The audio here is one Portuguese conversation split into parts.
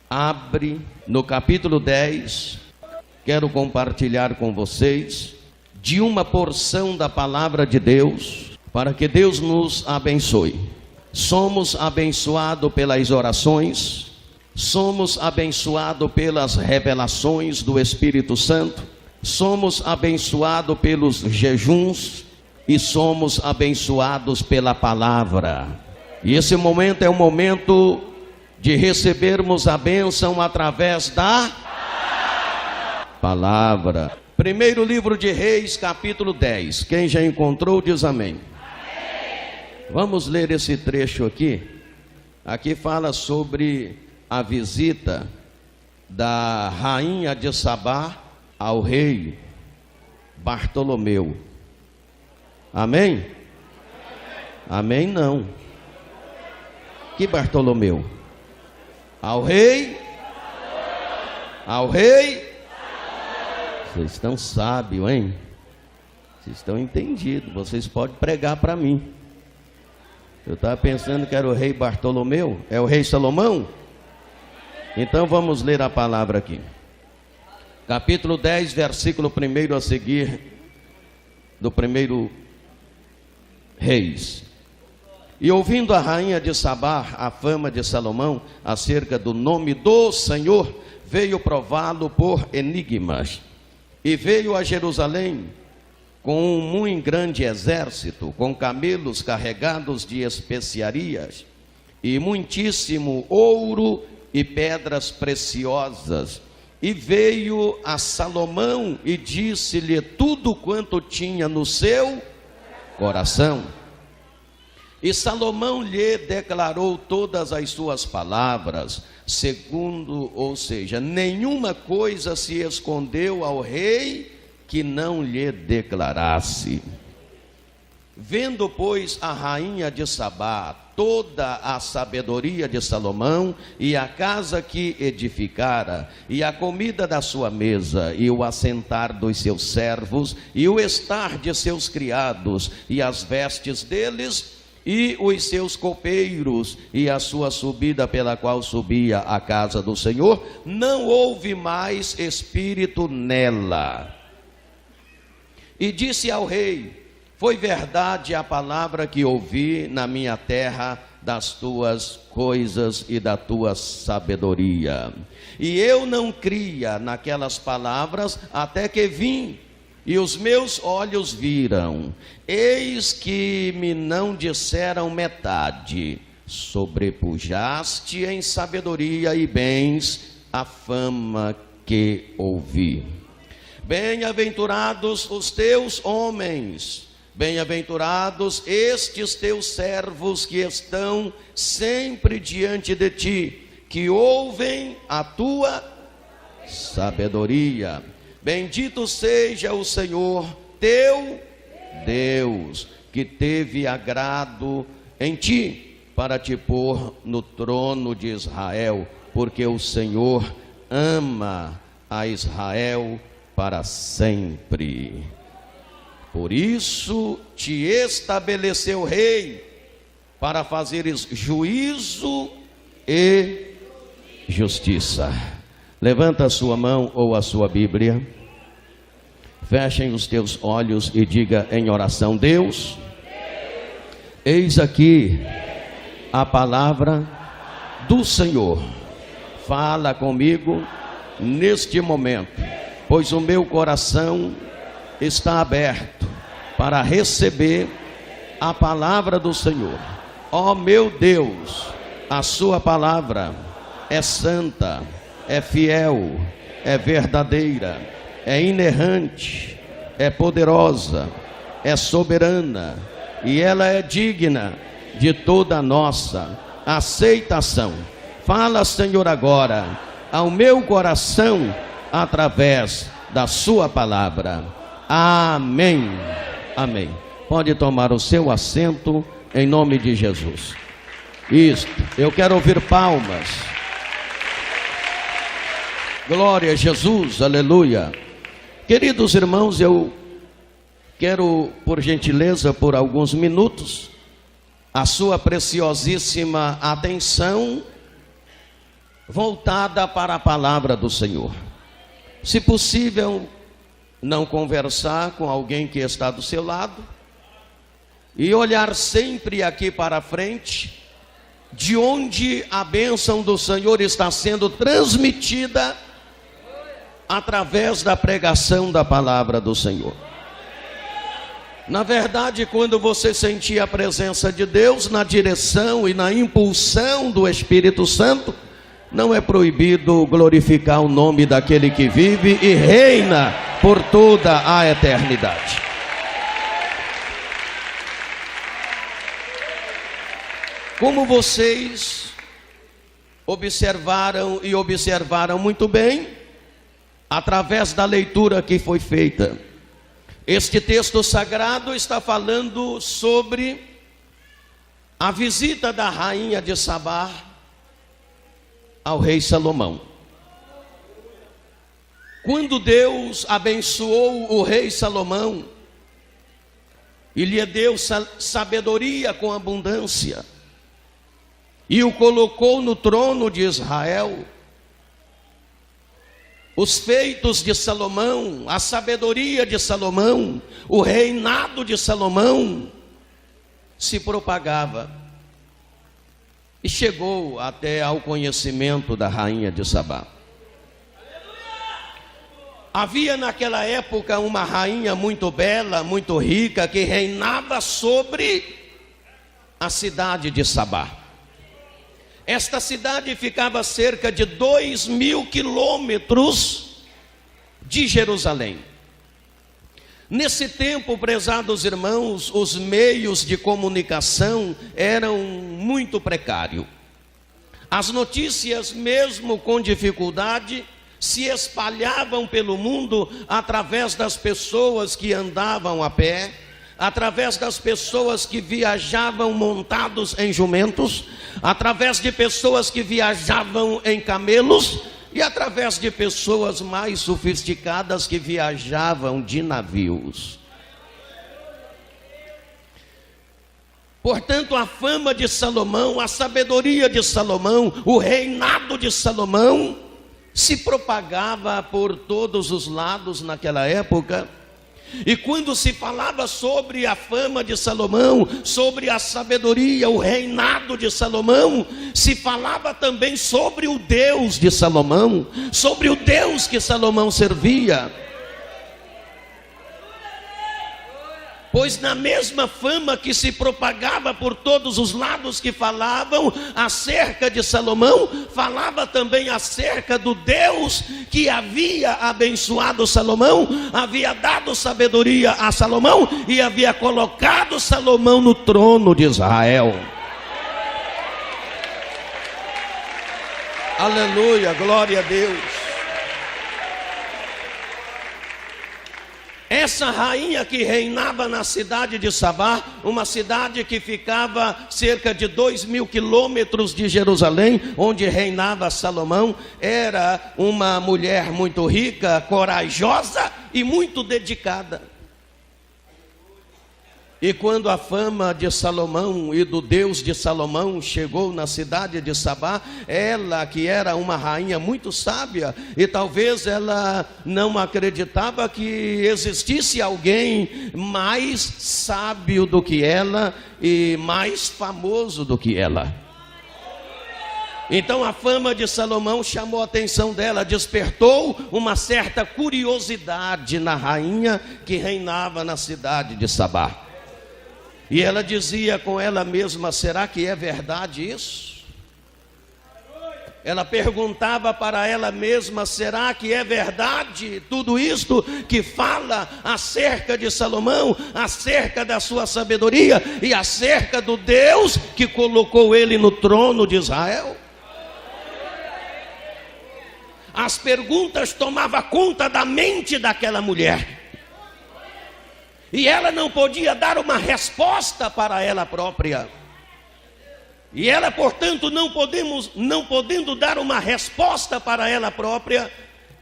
abre no capítulo 10. Quero compartilhar com vocês de uma porção da palavra de Deus, para que Deus nos abençoe. Somos abençoados pelas orações, somos abençoados pelas revelações do Espírito Santo, somos abençoados pelos jejuns e somos abençoados pela palavra. E esse momento é o momento de recebermos a bênção através da palavra. Primeiro livro de Reis, capítulo 10. Quem já encontrou diz amém. Vamos ler esse trecho aqui. Aqui fala sobre a visita da rainha de Sabá ao rei Bartolomeu. Amém? Amém não. Que Bartolomeu? Ao rei? Ao rei? Vocês estão sábios, hein? Vocês estão entendidos. Vocês podem pregar para mim. Eu estava pensando que era o rei Bartolomeu. É o rei Salomão? Então vamos ler a palavra aqui. Capítulo 10, versículo 1 a seguir do primeiro Reis. E ouvindo a rainha de Sabá a fama de Salomão acerca do nome do Senhor, veio prová-lo por enigmas. E veio a Jerusalém com um muito grande exército, com camelos carregados de especiarias, e muitíssimo ouro e pedras preciosas. E veio a Salomão e disse-lhe tudo quanto tinha no seu coração. E Salomão lhe declarou todas as suas palavras, segundo, ou seja, nenhuma coisa se escondeu ao rei que não lhe declarasse. Vendo, pois, a rainha de Sabá toda a sabedoria de Salomão, e a casa que edificara, e a comida da sua mesa, e o assentar dos seus servos, e o estar de seus criados, e as vestes deles, e os seus copeiros, e a sua subida pela qual subia a casa do Senhor, não houve mais espírito nela. E disse ao rei: foi verdade a palavra que ouvi na minha terra das tuas coisas e da tua sabedoria. E eu não cria naquelas palavras até que vim, e os meus olhos viram. Eis que me não disseram metade. Sobrepujaste em sabedoria e bens a fama que ouvi. Bem-aventurados os teus homens, bem-aventurados estes teus servos que estão sempre diante de ti, que ouvem a tua sabedoria. Bendito seja o Senhor teu Deus, que teve agrado em ti, para te pôr no trono de Israel, porque o Senhor ama a Israel para sempre. Por isso te estabeleceu rei, para fazeres juízo e justiça. Levanta a sua mão ou a sua Bíblia, fechem os teus olhos e diga em oração: Deus, eis aqui a palavra do Senhor. Fala comigo neste momento, pois o meu coração está aberto para receber a palavra do Senhor. Ó meu Deus, a sua palavra é santa, é fiel, é verdadeira, é inerrante, é poderosa, é soberana, e ela é digna de toda a nossa aceitação. Fala, Senhor, agora ao meu coração através da sua palavra. Amém. Amém. Pode tomar o seu assento em nome de Jesus. Isto, eu quero ouvir palmas. Glória a Jesus, aleluia. Queridos irmãos, eu quero, por gentileza, por alguns minutos, a sua preciosíssima atenção voltada para a palavra do Senhor. Se possível, não conversar com alguém que está do seu lado e olhar sempre aqui para frente, de onde a bênção do Senhor está sendo transmitida através da pregação da palavra do Senhor. Na verdade, quando você sentir a presença de Deus na direção e na impulsão do Espírito Santo, não é proibido glorificar o nome daquele que vive e reina por toda a eternidade. Como vocês observaram e observaram muito bem, através da leitura que foi feita, este texto sagrado está falando sobre a visita da rainha de Sabá ao rei Salomão. Quando Deus abençoou o rei Salomão e lhe deu sabedoria com abundância e o colocou no trono de Israel, os feitos de Salomão, a sabedoria de Salomão, o reinado de Salomão se propagava e chegou até ao conhecimento da rainha de Sabá. Havia naquela época uma rainha muito bela, muito rica, que reinava sobre a cidade de Sabá. Esta cidade ficava a cerca de 2.000 quilômetros de Jerusalém. Nesse tempo, prezados irmãos, os meios de comunicação eram muito precários. As notícias, mesmo com dificuldade, se espalhavam pelo mundo através das pessoas que andavam a pé, através das pessoas que viajavam montados em jumentos, através de pessoas que viajavam em camelos e através de pessoas mais sofisticadas que viajavam de navios. Portanto, a fama de Salomão, a sabedoria de Salomão, o reinado de Salomão se propagava por todos os lados naquela época. E quando se falava sobre a fama de Salomão, sobre a sabedoria, o reinado de Salomão, se falava também sobre o Deus de Salomão, sobre o Deus que Salomão servia. Pois na mesma fama que se propagava por todos os lados que falavam acerca de Salomão, falava também acerca do Deus que havia abençoado Salomão, havia dado sabedoria a Salomão e havia colocado Salomão no trono de Israel. Aleluia, glória a Deus. Essa rainha que reinava na cidade de Sabá, uma cidade que ficava cerca de 2.000 quilômetros de Jerusalém, onde reinava Salomão, era uma mulher muito rica, corajosa e muito dedicada. E quando a fama de Salomão e do Deus de Salomão chegou na cidade de Sabá, ela que era uma rainha muito sábia, e talvez ela não acreditava que existisse alguém mais sábio do que ela e mais famoso do que ela. Então a fama de Salomão chamou a atenção dela, despertou uma certa curiosidade na rainha que reinava na cidade de Sabá. E ela dizia com ela mesma: será que é verdade isso? Ela perguntava para ela mesma: será que é verdade tudo isto que fala acerca de Salomão, acerca da sua sabedoria e acerca do Deus que colocou ele no trono de Israel? As perguntas tomavam conta da mente daquela mulher. E ela não podia dar uma resposta para ela própria. E ela, portanto, não podendo dar uma resposta para ela própria,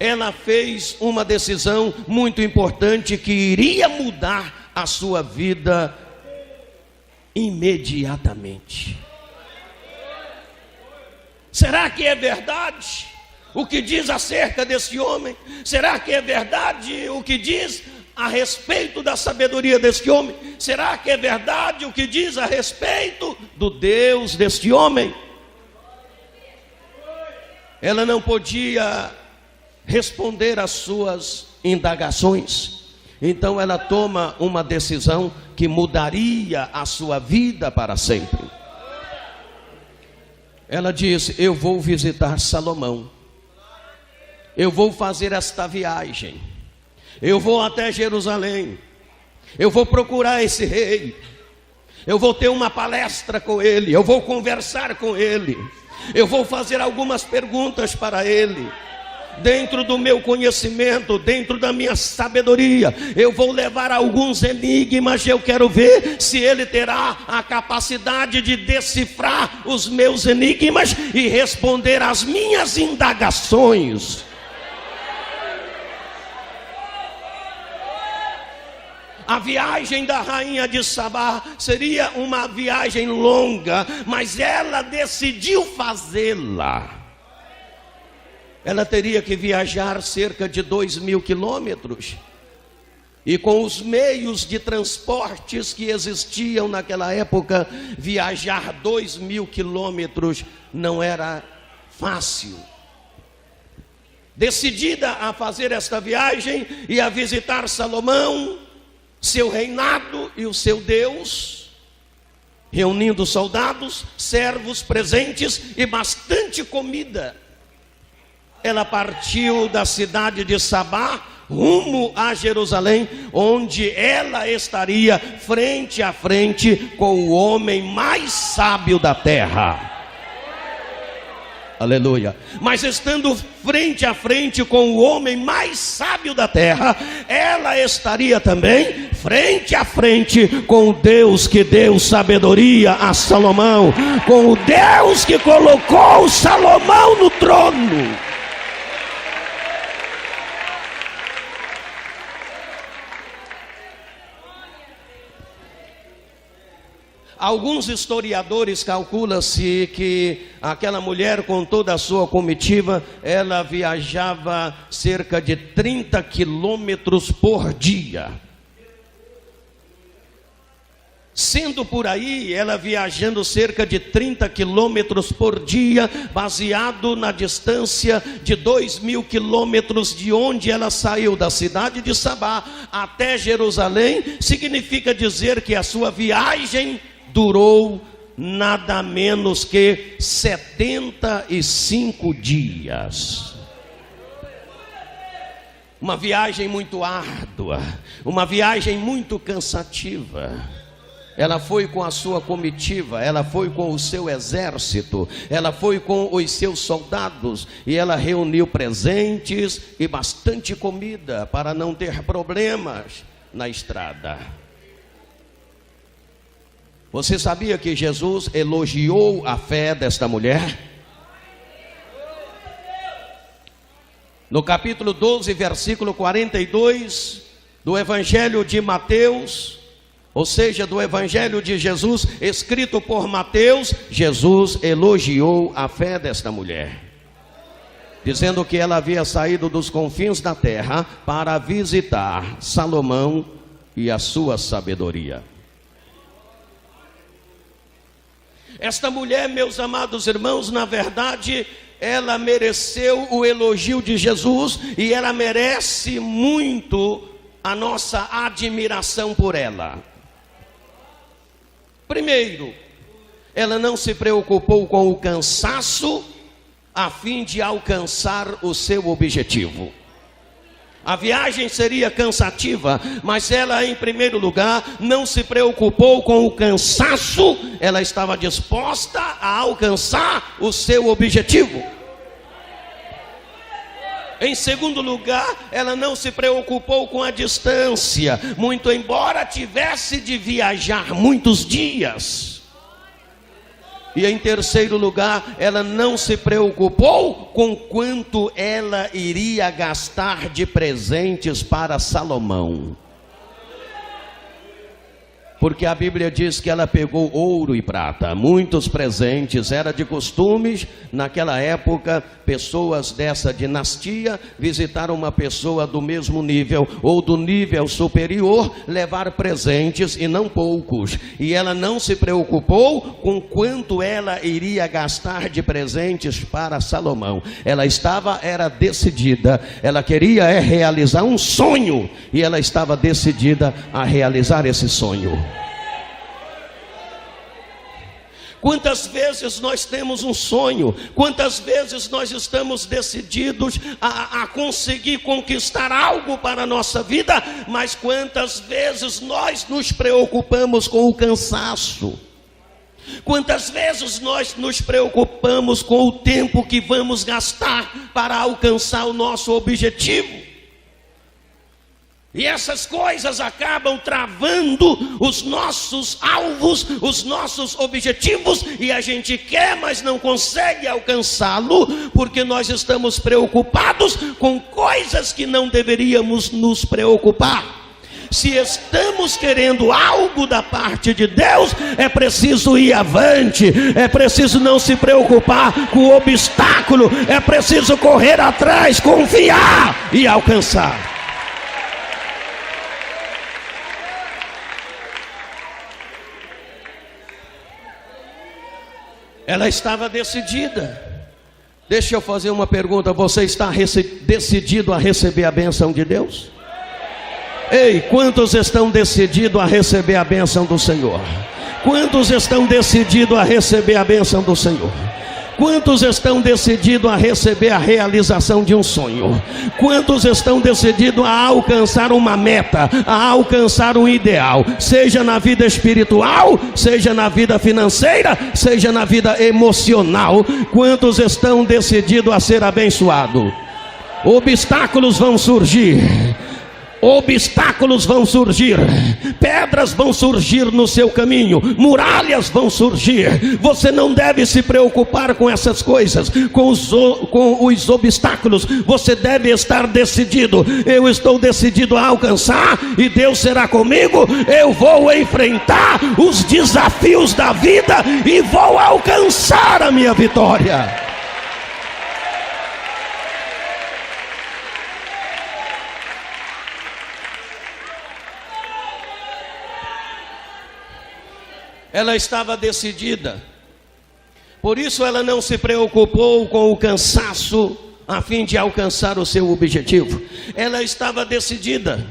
ela fez uma decisão muito importante que iria mudar a sua vida imediatamente. Será que é verdade o que diz acerca desse homem? Será que é verdade o que diz a respeito da sabedoria deste homem? Será que é verdade o que diz a respeito do Deus deste homem? Ela não podia responder às suas indagações. Então ela toma uma decisão que mudaria a sua vida para sempre. Ela diz: eu vou visitar Salomão, eu vou fazer esta viagem, eu vou até Jerusalém, eu vou procurar esse rei, eu vou ter uma palestra com ele, eu vou conversar com ele, eu vou fazer algumas perguntas para ele. Dentro do meu conhecimento, dentro da minha sabedoria, eu vou levar alguns enigmas. Eu quero ver se ele terá a capacidade de decifrar os meus enigmas e responder às minhas indagações. A viagem da rainha de Sabá seria uma viagem longa, mas ela decidiu fazê-la. Ela teria que viajar cerca de 2.000 quilômetros. E com os meios de transportes que existiam naquela época, viajar 2.000 quilômetros não era fácil. Decidida a fazer esta viagem e a visitar Salomão, seu reinado e o seu Deus, reunindo soldados, servos, presentes e bastante comida, ela partiu da cidade de Sabá rumo a Jerusalém, onde ela estaria frente a frente com o homem mais sábio da terra. Aleluia. Mas estando frente a frente com o homem mais sábio da terra, ela estaria também frente a frente com o Deus que deu sabedoria a Salomão, com o Deus que colocou Salomão no trono. Alguns historiadores calculam-se que aquela mulher, com toda a sua comitiva, ela viajava cerca de 30 quilômetros por dia. Sendo por aí, ela viajando cerca de 30 quilômetros por dia, baseado na distância de 2.000 quilômetros de onde ela saiu da cidade de Sabá até Jerusalém, significa dizer que a sua viagem durou nada menos que 75 dias. Uma viagem muito árdua, uma viagem muito cansativa. Ela foi com a sua comitiva, ela foi com o seu exército, ela foi com os seus soldados, e ela reuniu presentes e bastante comida para não ter problemas na estrada. Você sabia que Jesus elogiou a fé desta mulher? No capítulo 12, versículo 42 do Evangelho de Mateus, ou seja, do Evangelho de Jesus, escrito por Mateus, Jesus elogiou a fé desta mulher, dizendo que ela havia saído dos confins da terra para visitar Salomão e a sua sabedoria. Esta mulher, meus amados irmãos, na verdade, ela mereceu o elogio de Jesus, e ela merece muito a nossa admiração por ela. Primeiro, ela não se preocupou com o cansaço a fim de alcançar o seu objetivo. A viagem seria cansativa, mas ela, em primeiro lugar, não se preocupou com o cansaço, ela estava disposta a alcançar o seu objetivo. Em segundo lugar, ela não se preocupou com a distância, muito embora tivesse de viajar muitos dias. E em terceiro lugar, ela não se preocupou com quanto ela iria gastar de presentes para Salomão. Porque a Bíblia diz que ela pegou ouro e prata, muitos presentes. Era de costumes, naquela época, pessoas dessa dinastia visitar uma pessoa do mesmo nível ou do nível superior, levar presentes e não poucos. E ela não se preocupou com quanto ela iria gastar de presentes para Salomão. Ela era decidida, ela queria realizar um sonho, e ela estava decidida a realizar esse sonho. Quantas vezes nós temos um sonho, quantas vezes nós estamos decididos a conseguir conquistar algo para a nossa vida, mas quantas vezes nós nos preocupamos com o cansaço, quantas vezes nós nos preocupamos com o tempo que vamos gastar para alcançar o nosso objetivo. E essas coisas acabam travando os nossos alvos, os nossos objetivos, e a gente quer, mas não consegue alcançá-lo, porque nós estamos preocupados com coisas que não deveríamos nos preocupar. Se estamos querendo algo da parte de Deus, é preciso ir avante, é preciso não se preocupar com o obstáculo, é preciso correr atrás, confiar e alcançar. Ela estava decidida. Deixa eu fazer uma pergunta: você está decidido a receber a bênção de Deus? Ei, quantos estão decididos a receber a bênção do Senhor? Quantos estão decididos a receber a bênção do Senhor? Quantos estão decididos a receber a realização de um sonho? Quantos estão decididos a alcançar uma meta, a alcançar um ideal, seja na vida espiritual, seja na vida financeira, seja na vida emocional? Quantos estão decididos a ser abençoados? Obstáculos vão surgir. Obstáculos vão surgir, pedras vão surgir no seu caminho, muralhas vão surgir. Você não deve se preocupar com essas coisas, com os obstáculos. Você deve estar decidido: eu estou decidido a alcançar, e Deus será comigo. Eu vou enfrentar os desafios da vida e vou alcançar a minha vitória. Ela estava decidida. Por isso ela não se preocupou com o cansaço a fim de alcançar o seu objetivo. Ela estava decidida.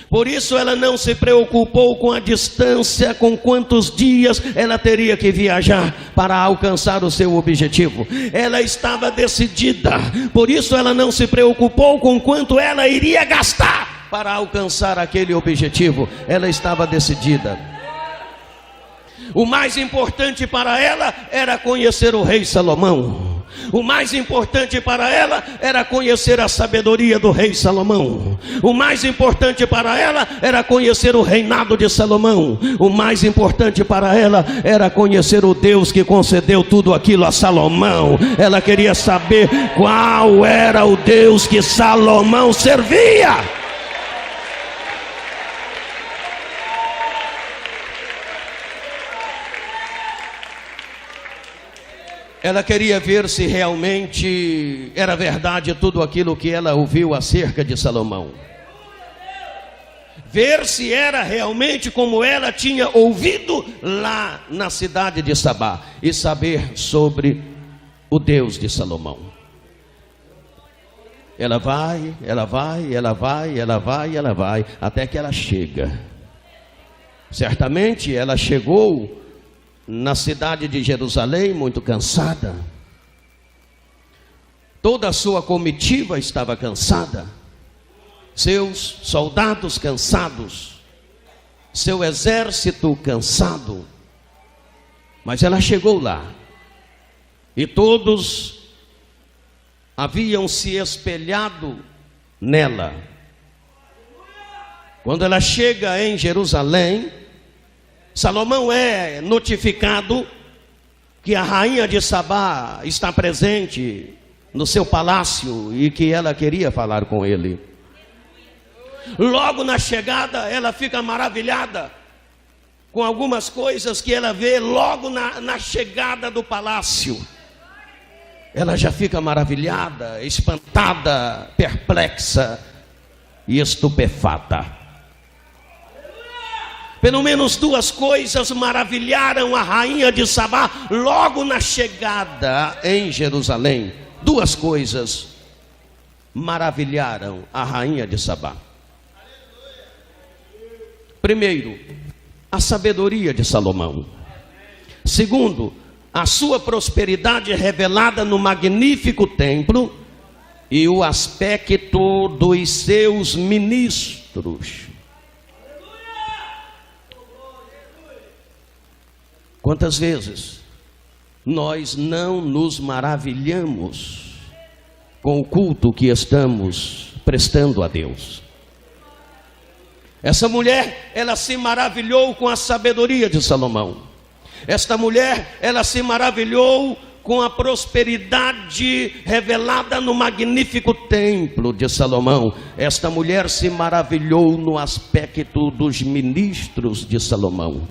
Por isso ela não se preocupou com a distância, com quantos dias ela teria que viajar para alcançar o seu objetivo. Ela estava decidida. Por isso ela não se preocupou com quanto ela iria gastar para alcançar aquele objetivo. Ela estava decidida. O mais importante para ela era conhecer o rei Salomão. O mais importante para ela era conhecer a sabedoria do rei Salomão. O mais importante para ela era conhecer o reinado de Salomão. O mais importante para ela era conhecer o Deus que concedeu tudo aquilo a Salomão. Ela queria saber qual era o Deus que Salomão servia. Ela queria ver se realmente era verdade tudo aquilo que ela ouviu acerca de Salomão. Ver se era realmente como ela tinha ouvido lá na cidade de Sabá. E saber sobre o Deus de Salomão. Ela vai, até que ela chega. Certamente ela chegou na cidade de Jerusalém muito cansada. Toda a sua comitiva estava cansada, seus soldados cansados, seu exército cansado. Mas ela chegou lá, e todos haviam se espelhado nela. Quando ela chega em Jerusalém, Salomão é notificado que a rainha de Sabá está presente no seu palácio e que ela queria falar com ele. Logo na chegada, ela fica maravilhada. com algumas coisas que ela vê logo na chegada do palácio. Ela já fica maravilhada, espantada, perplexa e estupefata. Pelo menos duas coisas maravilharam a rainha de Sabá logo na chegada em Jerusalém. Duas coisas maravilharam a rainha de Sabá. Primeiro, a sabedoria de Salomão. Segundo, a sua prosperidade revelada no magnífico templo e o aspecto dos seus ministros. Quantas vezes nós não nos maravilhamos com o culto que estamos prestando a Deus? Essa mulher, ela se maravilhou com a sabedoria de Salomão. Esta mulher, ela se maravilhou com a prosperidade revelada no magnífico templo de Salomão. Esta mulher se maravilhou no aspecto dos ministros de Salomão.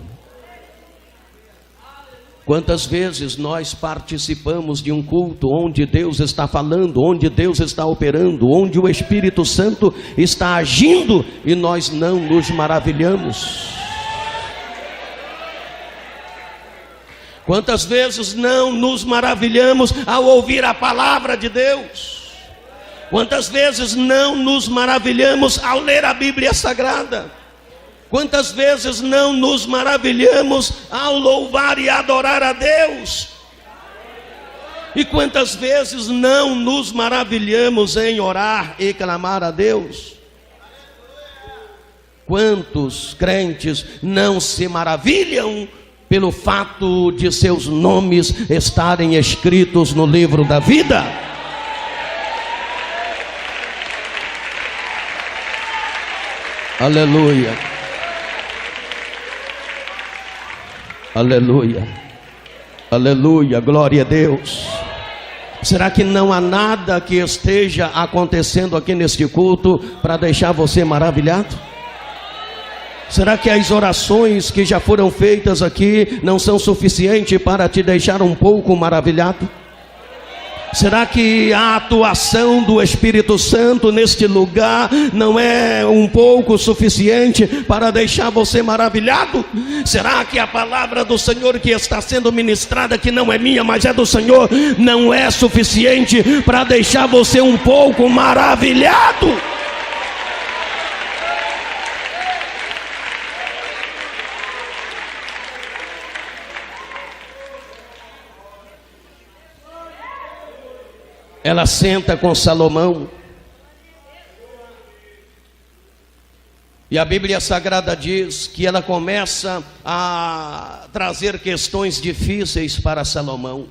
Quantas vezes nós participamos de um culto onde Deus está falando, onde Deus está operando, onde o Espírito Santo está agindo e nós não nos maravilhamos? Quantas vezes não nos maravilhamos ao ouvir a palavra de Deus? Quantas vezes não nos maravilhamos ao ler a Bíblia Sagrada? Quantas vezes não nos maravilhamos ao louvar e adorar a Deus? E quantas vezes não nos maravilhamos em orar e clamar a Deus? Quantos crentes não se maravilham pelo fato de seus nomes estarem escritos no livro da vida? Aleluia. Aleluia, aleluia, glória a Deus. Será que não há nada que esteja acontecendo aqui neste culto para deixar você maravilhado? Será que as orações que já foram feitas aqui não são suficientes para te deixar um pouco maravilhado? Será que a atuação do Espírito Santo neste lugar não é um pouco suficiente para deixar você maravilhado? Será que a palavra do Senhor que está sendo ministrada, que não é minha, mas é do Senhor, não é suficiente para deixar você um pouco maravilhado? Ela senta com Salomão. E a Bíblia Sagrada diz que ela começa a trazer questões difíceis para Salomão.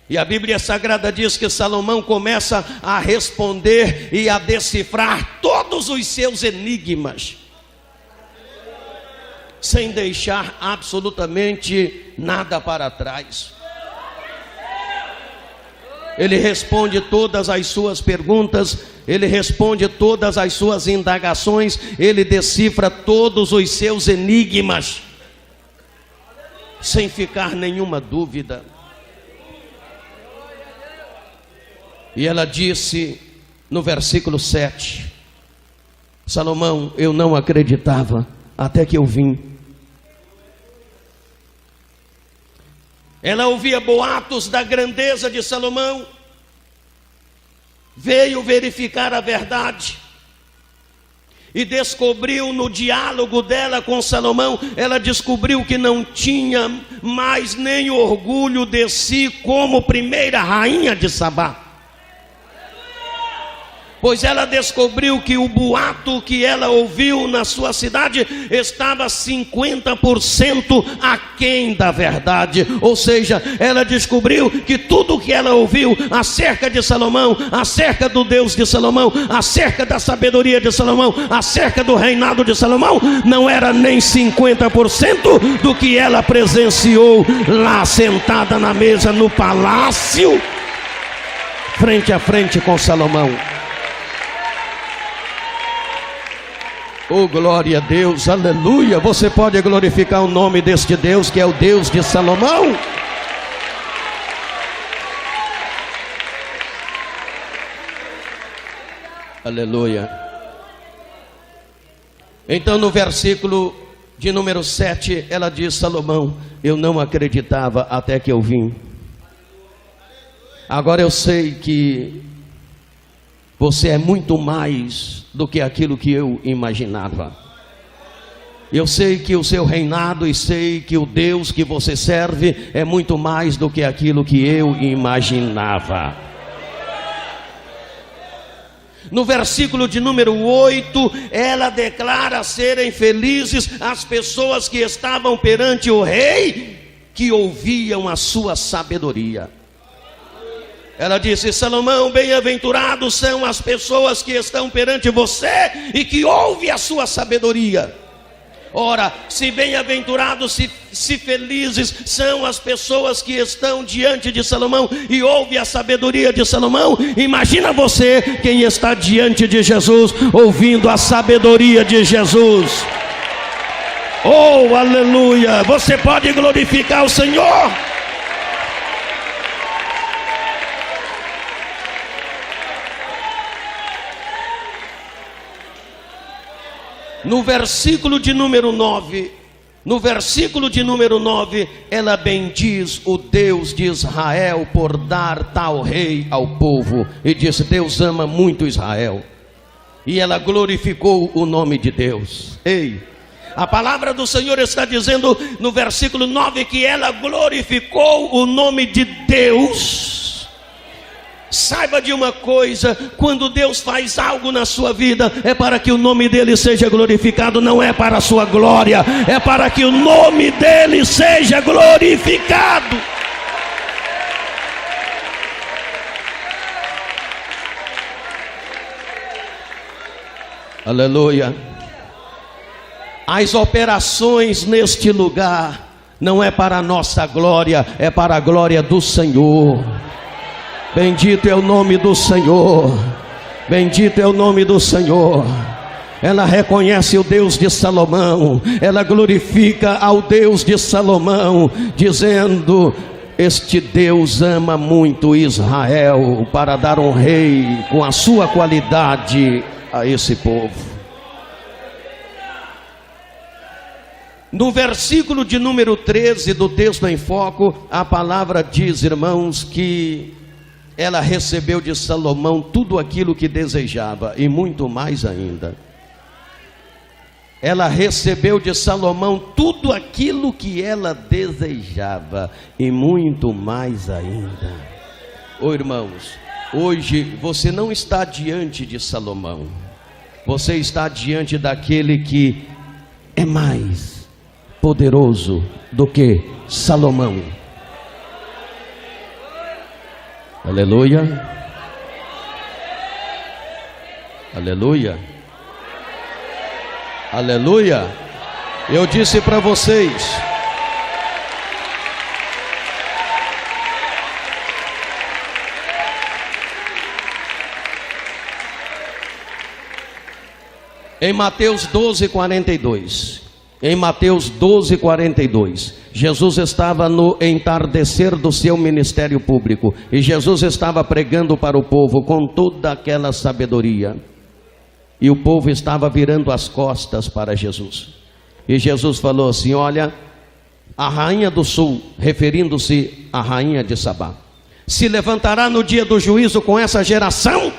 E a Bíblia Sagrada diz que Salomão começa a responder e a decifrar todos os seus enigmas, sem deixar absolutamente nada para trás. Ele responde todas as suas perguntas, ele responde todas as suas indagações, ele decifra todos os seus enigmas, sem ficar nenhuma dúvida. E ela disse no versículo 7: Salomão, eu não acreditava até que eu vim. Ela ouvia boatos da grandeza de Salomão, veio verificar a verdade e descobriu no diálogo dela com Salomão, ela descobriu que não tinha mais nem orgulho de si como primeira rainha de Sabá. Pois ela descobriu que o boato que ela ouviu na sua cidade estava 50% aquém da verdade. Ou seja, ela descobriu que tudo que ela ouviu acerca de Salomão, acerca do Deus de Salomão, acerca da sabedoria de Salomão, acerca do reinado de Salomão, não era nem 50% do que ela presenciou lá sentada na mesa no palácio, frente a frente com Salomão. Oh, glória a Deus, aleluia. Você pode glorificar o nome deste Deus, que é o Deus de Salomão? Aleluia. Então no versículo de número 7, ela diz: Salomão, eu não acreditava até que eu vim. Agora eu sei que você é muito mais do que aquilo que eu imaginava. Eu sei que o seu reinado e sei que o Deus que você serve é muito mais do que aquilo que eu imaginava. No versículo de número 8, ela declara serem felizes as pessoas que estavam perante o rei, que ouviam a sua sabedoria. Ela disse: Salomão, bem-aventurados são as pessoas que estão perante você e que ouvem a sua sabedoria. Ora, se bem-aventurados, se felizes são as pessoas que estão diante de Salomão e ouvem a sabedoria de Salomão, imagina você quem está diante de Jesus, ouvindo a sabedoria de Jesus. Oh, aleluia! Você pode glorificar o Senhor? No versículo de número 9, ela bendiz o Deus de Israel por dar tal rei ao povo, e disse: Deus ama muito Israel. E ela glorificou o nome de Deus. Ei, a palavra do Senhor está dizendo no versículo 9 que ela glorificou o nome de Deus. Saiba de uma coisa: quando Deus faz algo na sua vida, é para que o nome dele seja glorificado, não é para a sua glória, é para que o nome dele seja glorificado. Aleluia. As operações neste lugar não é para a nossa glória, é para a glória do Senhor. Bendito é o nome do Senhor, bendito é o nome do Senhor. Ela reconhece o Deus de Salomão, ela glorifica ao Deus de Salomão, dizendo: este Deus ama muito Israel, para dar um rei com a sua qualidade a esse povo. No versículo de número 13 do texto em foco, a palavra diz, irmãos, que ela recebeu de Salomão tudo aquilo que desejava e muito mais ainda. Ela recebeu de Salomão tudo aquilo que ela desejava e muito mais ainda. Oh, irmãos, hoje você não está diante de Salomão, você está diante daquele que é mais poderoso do que Salomão. Aleluia, aleluia, aleluia. Eu disse para vocês, em Mateus 12:42, em Mateus 12:42, Jesus estava no entardecer do seu ministério público, e Jesus estava pregando para o povo com toda aquela sabedoria, e o povo estava virando as costas para Jesus, e Jesus falou assim: olha, a rainha do sul, referindo-se à rainha de Sabá, se levantará no dia do juízo com essa geração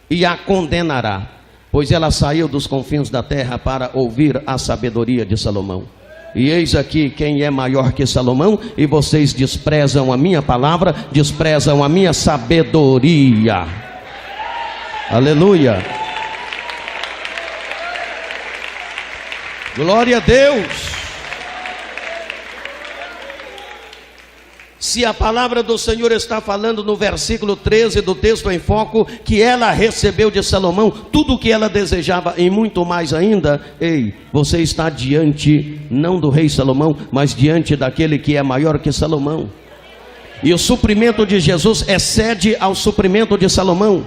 e a condenará, pois ela saiu dos confins da terra para ouvir a sabedoria de Salomão. E eis aqui quem é maior que Salomão, e vocês desprezam a minha palavra, desprezam a minha sabedoria. Aleluia. Glória a Deus. Se a palavra do Senhor está falando no versículo 13 do texto em foco, que ela recebeu de Salomão tudo o que ela desejava e muito mais ainda, ei, você está diante não do rei Salomão, mas diante daquele que é maior que Salomão. E o suprimento de Jesus excede ao suprimento de Salomão.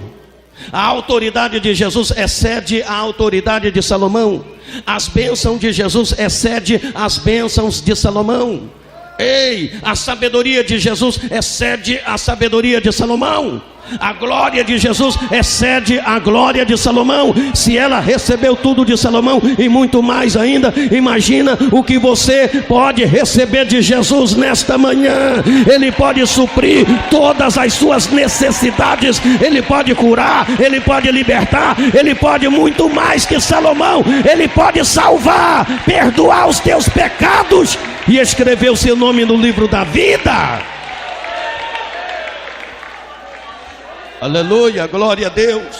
A autoridade de Jesus excede a autoridade de Salomão. As bênçãos de Jesus excede as bênçãos de Salomão. Ei, a sabedoria de Jesus excede a sabedoria de Salomão. A glória de Jesus excede a glória de Salomão. Se ela recebeu tudo de Salomão e muito mais ainda, imagina o que você pode receber de Jesus nesta manhã. Ele pode suprir todas as suas necessidades. Ele pode curar, Ele pode libertar, Ele pode muito mais que Salomão. Ele pode salvar, perdoar os teus pecados e escrever o seu nome no livro da vida. Aleluia, glória a Deus.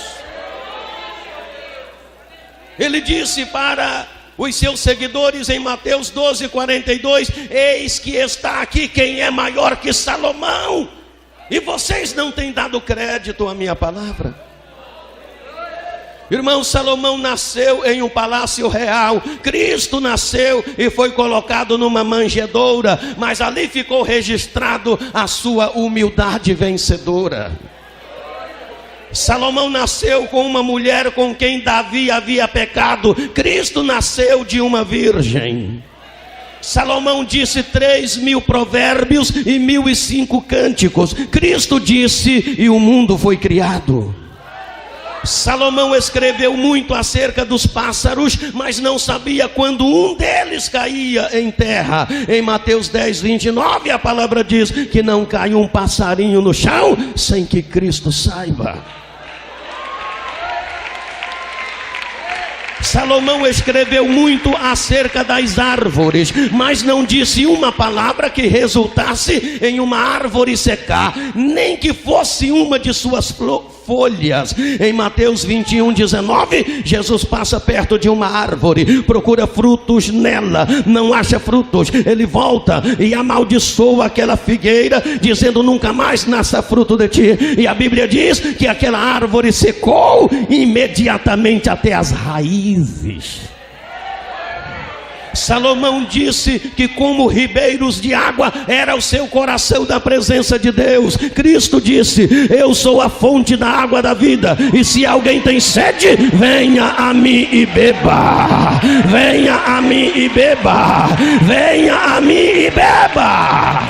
Ele disse para os seus seguidores em Mateus 12:42: eis que está aqui quem é maior que Salomão, e vocês não têm dado crédito à minha palavra. Irmão, Salomão nasceu em um palácio real. Cristo nasceu e foi colocado numa manjedoura, mas ali ficou registrado a sua humildade vencedora. Salomão nasceu com uma mulher com quem Davi havia pecado. Cristo nasceu de uma virgem. Salomão disse 3.000 provérbios e 1.005 cânticos. Cristo disse e o mundo foi criado. Salomão escreveu muito acerca dos pássaros, mas não sabia quando um deles caía em terra. Em Mateus 10:29 a palavra diz que não cai um passarinho no chão sem que Cristo saiba. Salomão escreveu muito acerca das árvores, mas não disse uma palavra que resultasse em uma árvore secar, nem que fosse uma de suas folhas. Em Mateus 21:19, Jesus passa perto de uma árvore, procura frutos nela, não acha frutos, ele volta e amaldiçoa aquela figueira, dizendo: nunca mais nasça fruto de ti. E a Bíblia diz que aquela árvore secou imediatamente até as raízes. Salomão disse que como ribeiros de água era o seu coração da presença de Deus. Cristo disse: eu sou a fonte da água da vida, e se alguém tem sede, venha a mim e beba. Venha a mim e beba. Venha a mim e beba.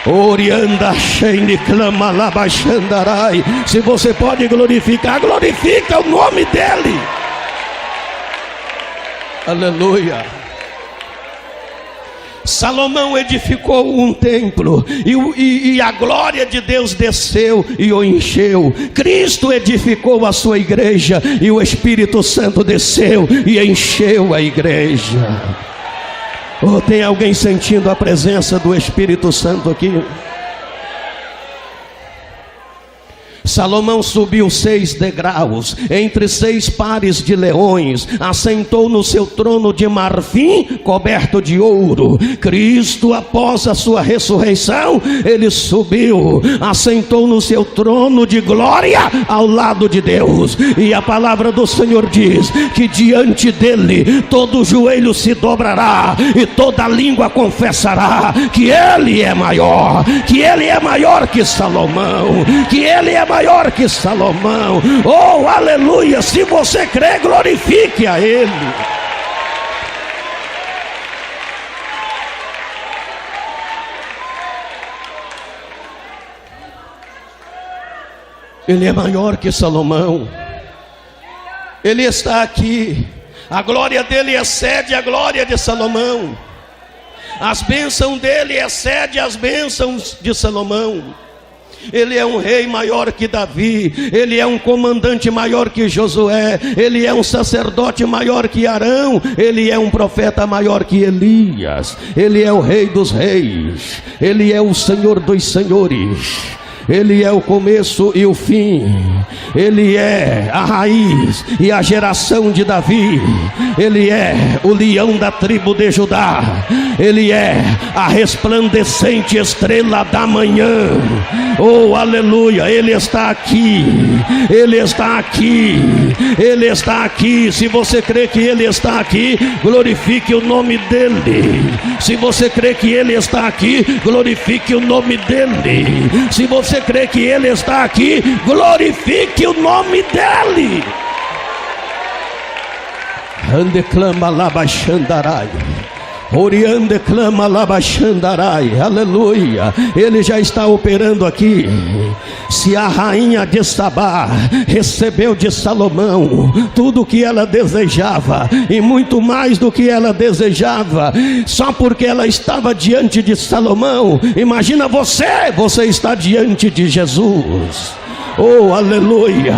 Orianda Sheine clama labaxandarai. Se você pode glorificar, glorifica o nome dele. Aleluia. Salomão edificou um templo e a glória de Deus desceu e o encheu. Cristo edificou a sua igreja e o Espírito Santo desceu e encheu a igreja. Oh, tem alguém sentindo a presença do Espírito Santo aqui? Salomão subiu 6 degraus, entre 6 pares de leões, assentou no seu trono de marfim, coberto de ouro. Cristo, após a sua ressurreição, ele subiu, assentou no seu trono de glória, ao lado de Deus. E a palavra do Senhor diz que diante dele, todo joelho se dobrará, e toda língua confessará que ele é maior, que ele é maior que Salomão, que ele é maior que Salomão. Oh, aleluia! Se você crê, glorifique a ele. Ele é maior que Salomão. Ele está aqui. A glória dele excede a glória de Salomão. As bênçãos dele excedem as bênçãos de Salomão. Ele é um rei maior que Davi, ele é um comandante maior que Josué, ele é um sacerdote maior que Arão, ele é um profeta maior que Elias, ele é o rei dos reis, ele é o Senhor dos senhores. Ele é o começo e o fim. Ele é a raiz e a geração de Davi. Ele é o leão da tribo de Judá. Ele é a resplandecente estrela da manhã. Oh, aleluia! Ele está aqui. Ele está aqui. Ele está aqui. Se você crê que ele está aqui, glorifique o nome dele. Se você crê que ele está aqui, glorifique o nome dele. Se você você crê que Ele está aqui, glorifique o nome dEle. Ande clama labaxandarai. Oriande clama labaxandarai. Aleluia. Ele já está operando aqui. Se a rainha de Sabá recebeu de Salomão tudo o que ela desejava, e muito mais do que ela desejava, só porque ela estava diante de Salomão, imagina você está diante de Jesus. Oh, aleluia.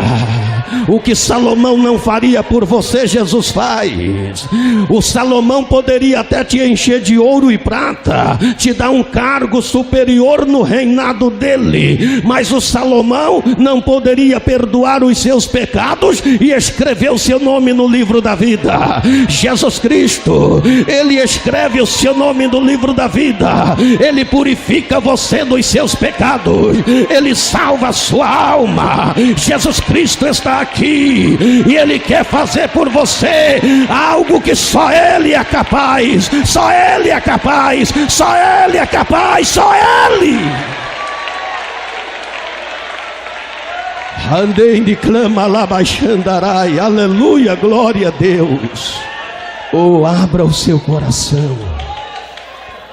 O que Salomão não faria por você, Jesus faz. O Salomão poderia até te encher de ouro e prata, te dar um cargo superior no reinado dele, mas o Salomão não poderia perdoar os seus pecados e escrever o seu nome no livro da vida. Jesus Cristo, Ele escreve o seu nome no livro da vida. Ele purifica você dos seus pecados, Ele salva a sua alma. Jesus Cristo está aqui e Ele quer fazer por você algo que só Ele é capaz. Só Ele é capaz. Só Ele é capaz. Só Ele. Andei de clama lá baixandarai. Aleluia, glória a Deus. Oh, abra o seu coração.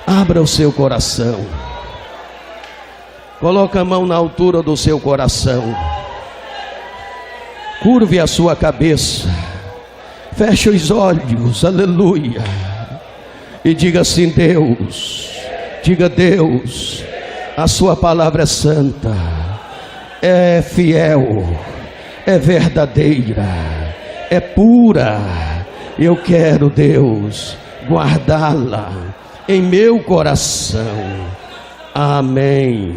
Abra o seu coração. Coloca a mão na altura do seu coração. Curve a sua cabeça. Feche os olhos. Aleluia. E diga assim: Deus. Diga: Deus, a sua palavra é santa, é fiel, é verdadeira, é pura. Eu quero, Deus, guardá-la em meu coração. Amém.